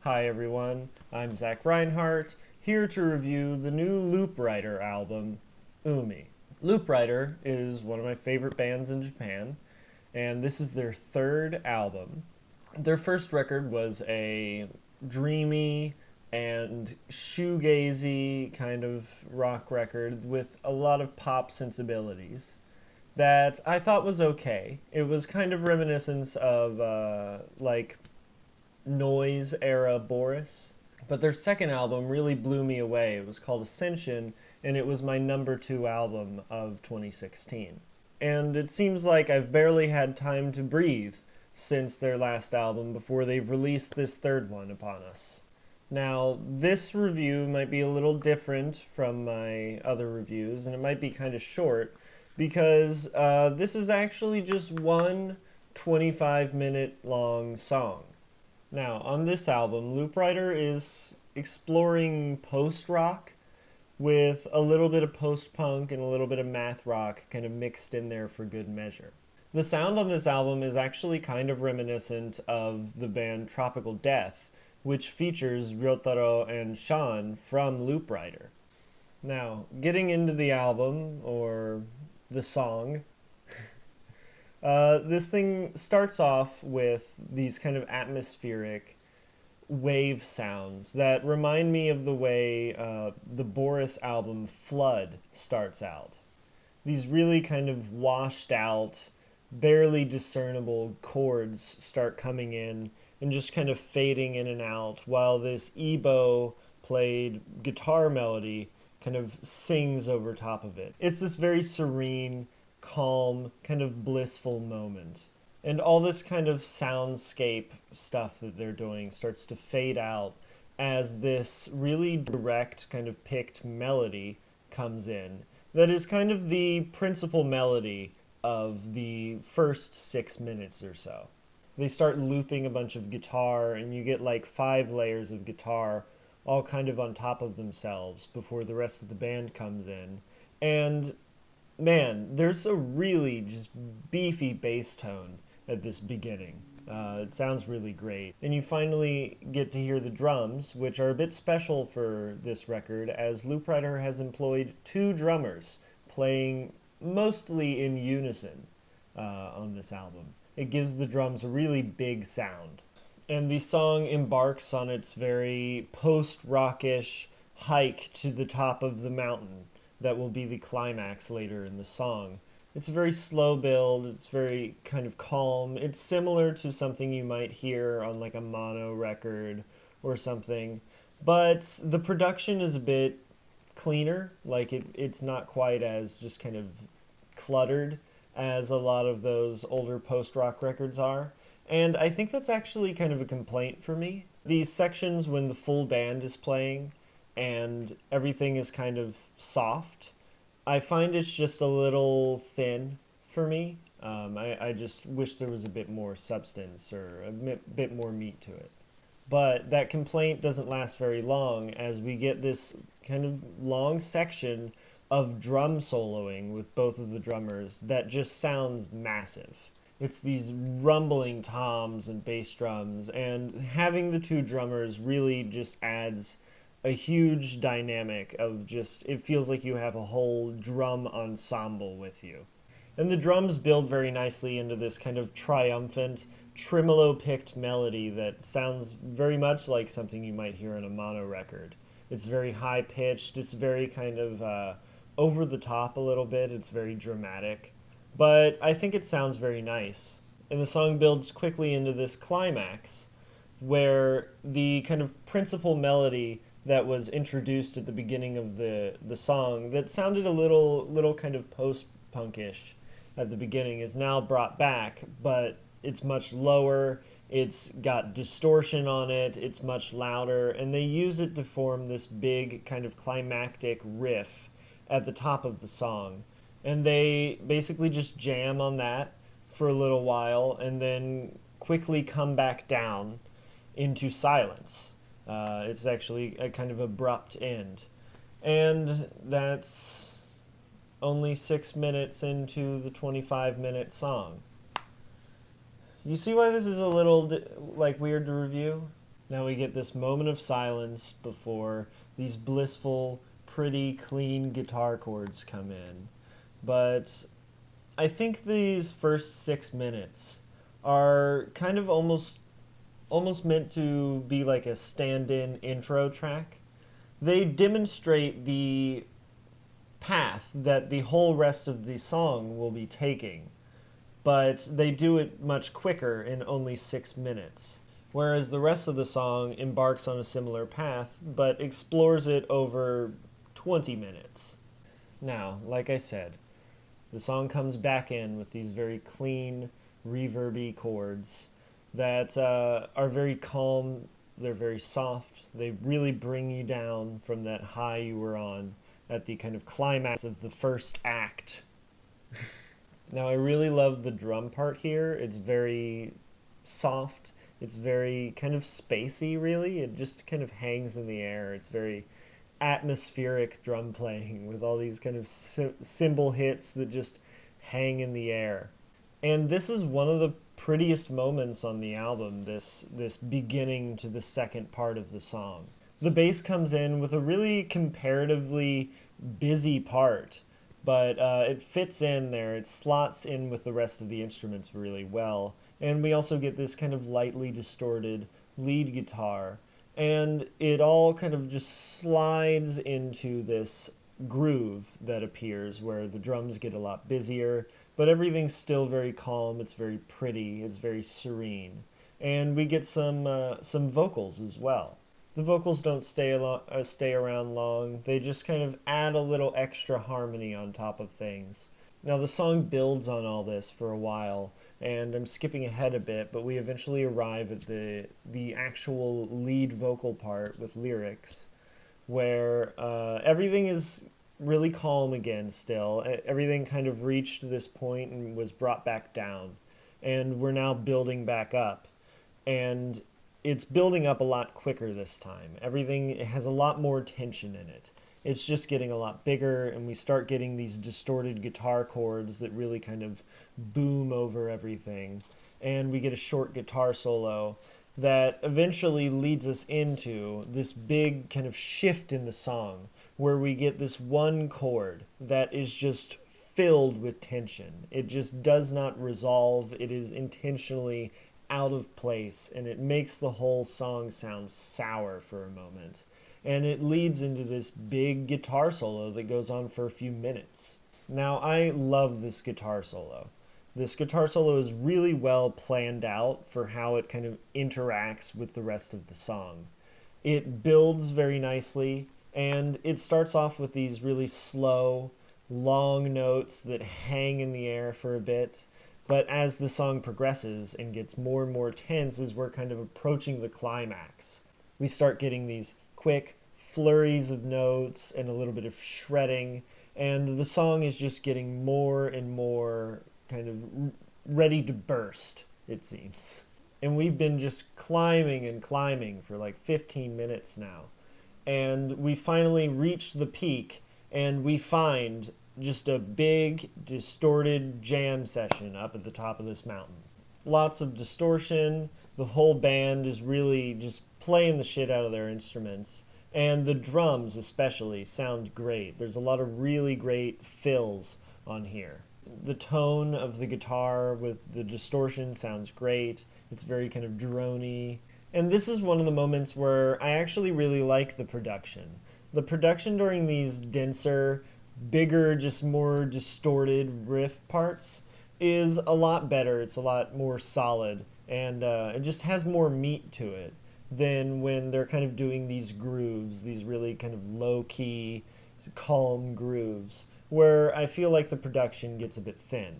Hi everyone, I'm Zach Reinhardt, here to review the new Looprider album, Umi. Looprider is one of my favorite bands in Japan, and this is their third album. Their first record was a dreamy and shoegazy kind of rock record with a lot of pop sensibilities that I thought was okay. It was kind of reminiscent of like noise era Boris. But their second album really blew me away. It was called Ascension, and it was my number 2 album of 2016. And it seems like I've barely had time to breathe since their last album before they've released this third one upon us. Now, this review might be a little different from my other reviews, and it might be kind of short, because this is actually just one 25-minute long song. Now, on this album, Looprider is exploring post-rock with a little bit of post-punk and a little bit of math rock kind of mixed in there for good measure. The sound on this album is actually kind of reminiscent of the band Tropical Death, which features Ryotaro and Sean from Looprider. Now, getting into the album, or the song, this thing starts off with these kind of atmospheric wave sounds that remind me of the way the Boris album Flood starts out. These really kind of washed out, barely discernible chords start coming in and just kind of fading in and out while this Ebo played guitar melody kind of sings over top of it. It's this very serene, calm, kind of blissful moment. And all this kind of soundscape stuff that they're doing starts to fade out as this really direct kind of picked melody comes in that is kind of the principal melody of the first 6 minutes or so. They start looping a bunch of guitar, and you get like 5 layers of guitar all kind of on top of themselves before the rest of the band comes in. And man, there's a really just beefy bass tone at this beginning. It sounds really great. And you finally get to hear the drums, which are a bit special for this record, as Looprider has employed 2 drummers playing mostly in unison on this album. It gives the drums a really big sound. And the song embarks on its very post-rockish hike to the top of the mountain that will be the climax later in the song. It's a very slow build, it's very kind of calm. It's similar to something you might hear on like a mono record or something, but the production is a bit cleaner. Like it's not quite as just kind of cluttered as a lot of those older post-rock records are. And I think that's actually kind of a complaint for me. These sections when the full band is playing and everything is kind of soft, I find it's just a little thin for me. I just wish there was a bit more substance or a bit more meat to it. But that complaint doesn't last very long, as we get this kind of long section of drum soloing with both of the drummers that just sounds massive. It's these rumbling toms and bass drums, and having the 2 drummers really just adds a huge dynamic of just, it feels like you have a whole drum ensemble with you. And the drums build very nicely into this kind of triumphant, tremolo-picked melody that sounds very much like something you might hear on a mono record. It's very high-pitched, it's very kind of over the top a little bit, it's very dramatic. But I think it sounds very nice. And the song builds quickly into this climax where the kind of principal melody that was introduced at the beginning of the song that sounded a little kind of post-punkish at the beginning is now brought back, but it's much lower, it's got distortion on it, it's much louder, and they use it to form this big kind of climactic riff at the top of the song. And they basically just jam on that for a little while and then quickly come back down into silence. It's actually a kind of abrupt end. And that's only 6 minutes into the 25-minute song. You see why this is a little like weird to review? Now we get this moment of silence before these blissful, pretty, clean guitar chords come in. But I think these first 6 minutes are kind of almost meant to be like a stand-in intro track. They demonstrate the path that the whole rest of the song will be taking, but they do it much quicker in only 6 minutes. Whereas the rest of the song embarks on a similar path, but explores it over 20 minutes. Now, like I said, the song comes back in with these very clean, reverby chords that are very calm, they're very soft, they really bring you down from that high you were on at the kind of climax of the first act. Now, I really love the drum part here. It's very soft. It's very kind of spacey, really. It just kind of hangs in the air. It's very atmospheric drum playing with all these kind of cymbal hits that just hang in the air. And this is one of the prettiest moments on the album, this beginning to the second part of the song. The bass comes in with a really comparatively busy part, but it fits in there. It slots in with the rest of the instruments really well. And we also get this kind of lightly distorted lead guitar. And it all kind of just slides into this groove that appears where the drums get a lot busier, but everything's still very calm. It's very pretty. It's very serene. And we get some vocals as well. The vocals don't stay around long. They just kind of add a little extra harmony on top of things. Now the song builds on all this for a while, and I'm skipping ahead a bit, but we eventually arrive at the actual lead vocal part with lyrics, where everything is really calm again still. Everything kind of reached this point and was brought back down, and we're now building back up. And it's building up a lot quicker this time. Everything has a lot more tension in it. It's just getting a lot bigger, and we start getting these distorted guitar chords that really kind of boom over everything. And we get a short guitar solo that eventually leads us into this big kind of shift in the song, where we get this one chord that is just filled with tension. It just does not resolve. It is intentionally out of place, and it makes the whole song sound sour for a moment. And it leads into this big guitar solo that goes on for a few minutes. Now, I love this guitar solo. This guitar solo is really well planned out for how it kind of interacts with the rest of the song. It builds very nicely, and it starts off with these really slow, long notes that hang in the air for a bit. But as the song progresses and gets more and more tense as we're kind of approaching the climax, we start getting these quick flurries of notes and a little bit of shredding, and the song is just getting more and more kind of ready to burst, it seems. And we've been just climbing and climbing for like 15 minutes now. And we finally reach the peak, and we find just a big, distorted jam session up at the top of this mountain. Lots of distortion. The whole band is really just playing the shit out of their instruments. And the drums especially sound great. There's a lot of really great fills on here. The tone of the guitar with the distortion sounds great. It's very kind of droney. And this is one of the moments where I actually really like the production. The production during these denser, bigger, just more distorted riff parts is a lot better. It's a lot more solid, and it just has more meat to it than when they're kind of doing these grooves, these really kind of low-key, calm grooves, where I feel like the production gets a bit thin.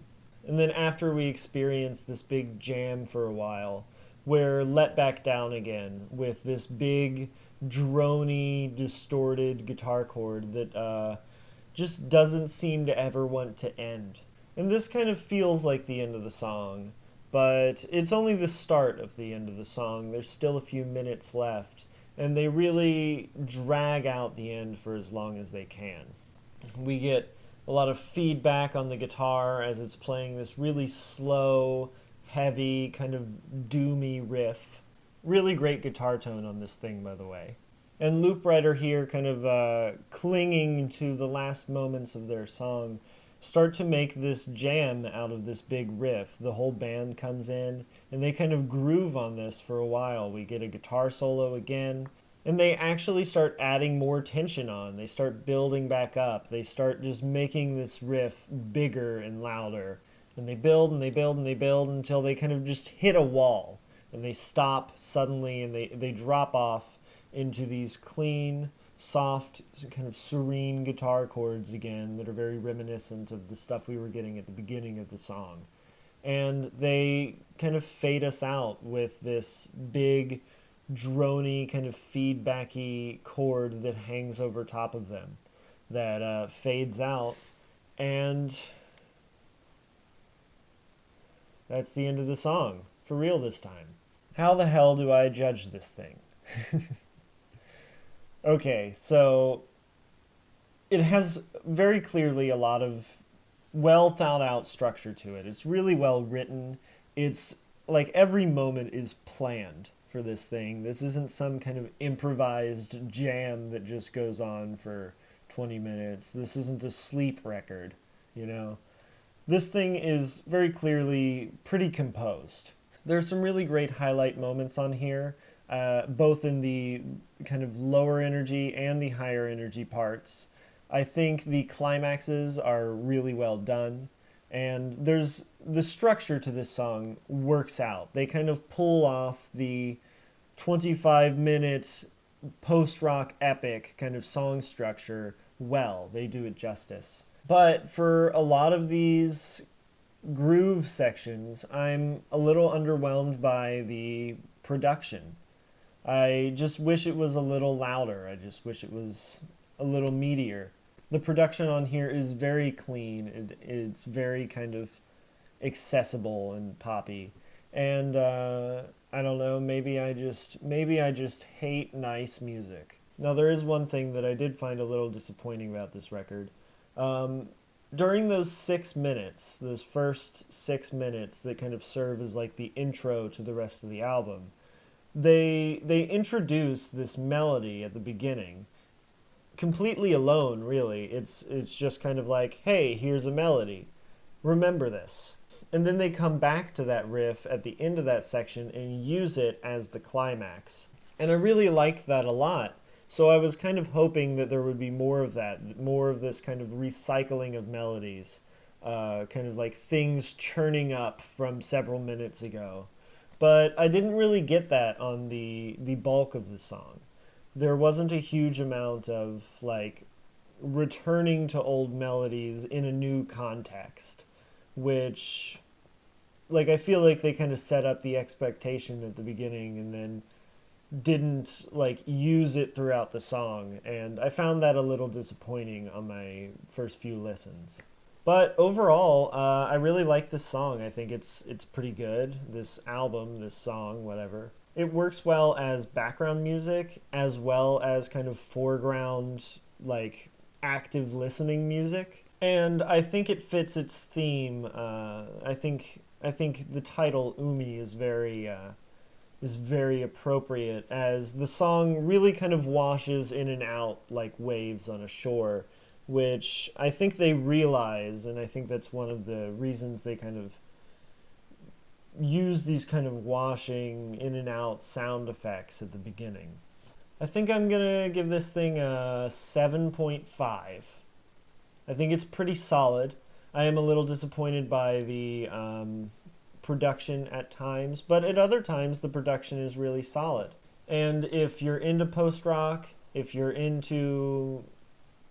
And then after we experience this big jam for a while, we're let back down again with this big, droney, distorted guitar chord that just doesn't seem to ever want to end. And this kind of feels like the end of the song, but it's only the start of the end of the song. There's still a few minutes left, and they really drag out the end for as long as they can. We get a lot of feedback on the guitar as it's playing this really slow, heavy, kind of doomy riff. Really great guitar tone on this thing, by the way. And Looprider here, kind of clinging to the last moments of their song, start to make this jam out of this big riff. The whole band comes in, and they kind of groove on this for a while. We get a guitar solo again, and they actually start adding more tension on. They start building back up. They start just making this riff bigger and louder. And they build and they build and they build until they kind of just hit a wall. And they stop suddenly and they drop off into these clean, soft, kind of serene guitar chords again that are very reminiscent of the stuff we were getting at the beginning of the song. And they kind of fade us out with this big, drony, kind of feedbacky chord that hangs over top of them that fades out. And that's the end of the song, for real this time. How the hell do I judge this thing? Okay, so it has very clearly a lot of well thought out structure to it. It's really well written. It's like every moment is planned for this thing. This isn't some kind of improvised jam that just goes on for 20 minutes. This isn't a sleep record, you know? This thing is very clearly pretty composed. There's some really great highlight moments on here, both in the kind of lower energy and the higher energy parts. I think the climaxes are really well done, and there's the structure to this song works out. They kind of pull off the 25-minute post-rock epic kind of song structure well. They do it justice. But for a lot of these groove sections, I'm a little underwhelmed by the production. I just wish it was a little louder. I just wish it was a little meatier. The production on here is very clean. It's very kind of accessible and poppy. And I don't know, maybe I just hate nice music. Now there is one thing that I did find a little disappointing about this record. During those 6 minutes, those first 6 minutes that kind of serve as like the intro to the rest of the album, they introduce this melody at the beginning, completely alone, really. It's just kind of like, hey, here's a melody. Remember this. And then they come back to that riff at the end of that section and use it as the climax. And I really liked that a lot. So I was kind of hoping that there would be more of that, more of this kind of recycling of melodies, kind of like things churning up from several minutes ago. But I didn't really get that on the bulk of the song. There wasn't a huge amount of like returning to old melodies in a new context, which like I feel like they kind of set up the expectation at the beginning and then didn't like use it throughout the song, and I found that a little disappointing on my first few listens. But overall, I really like this song. I think it's pretty good. This album, this song, whatever. It works well as background music as well as kind of foreground, like active listening music. And I think it fits its theme. I think the title Umi is very appropriate, as the song really kind of washes in and out like waves on a shore, which I think they realize, and I think that's one of the reasons they kind of use these kind of washing in and out sound effects at the beginning. I think I'm gonna give this thing a 7.5. I think it's pretty solid. I am a little disappointed by the production at times, but at other times the production is really solid. And if you're into post-rock, if you're into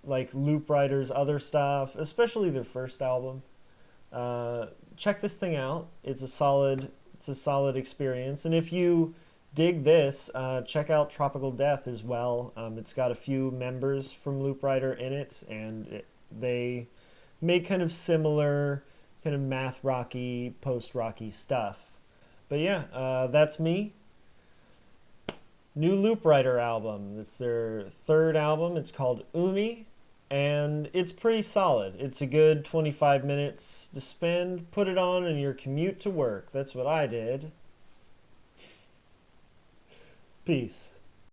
like Looprider's other stuff, especially their first album, check this thing out. It's a solid experience. And if you dig this, check out Tropical Death as well. It's got a few members from Looprider in it, and they make kind of similar kind of math rocky, post rocky stuff. But yeah, that's me. New Looprider album. It's their third album. It's called Umi, and it's pretty solid. It's a good 25 minutes to spend. Put it on in your commute to work. That's what I did. Peace.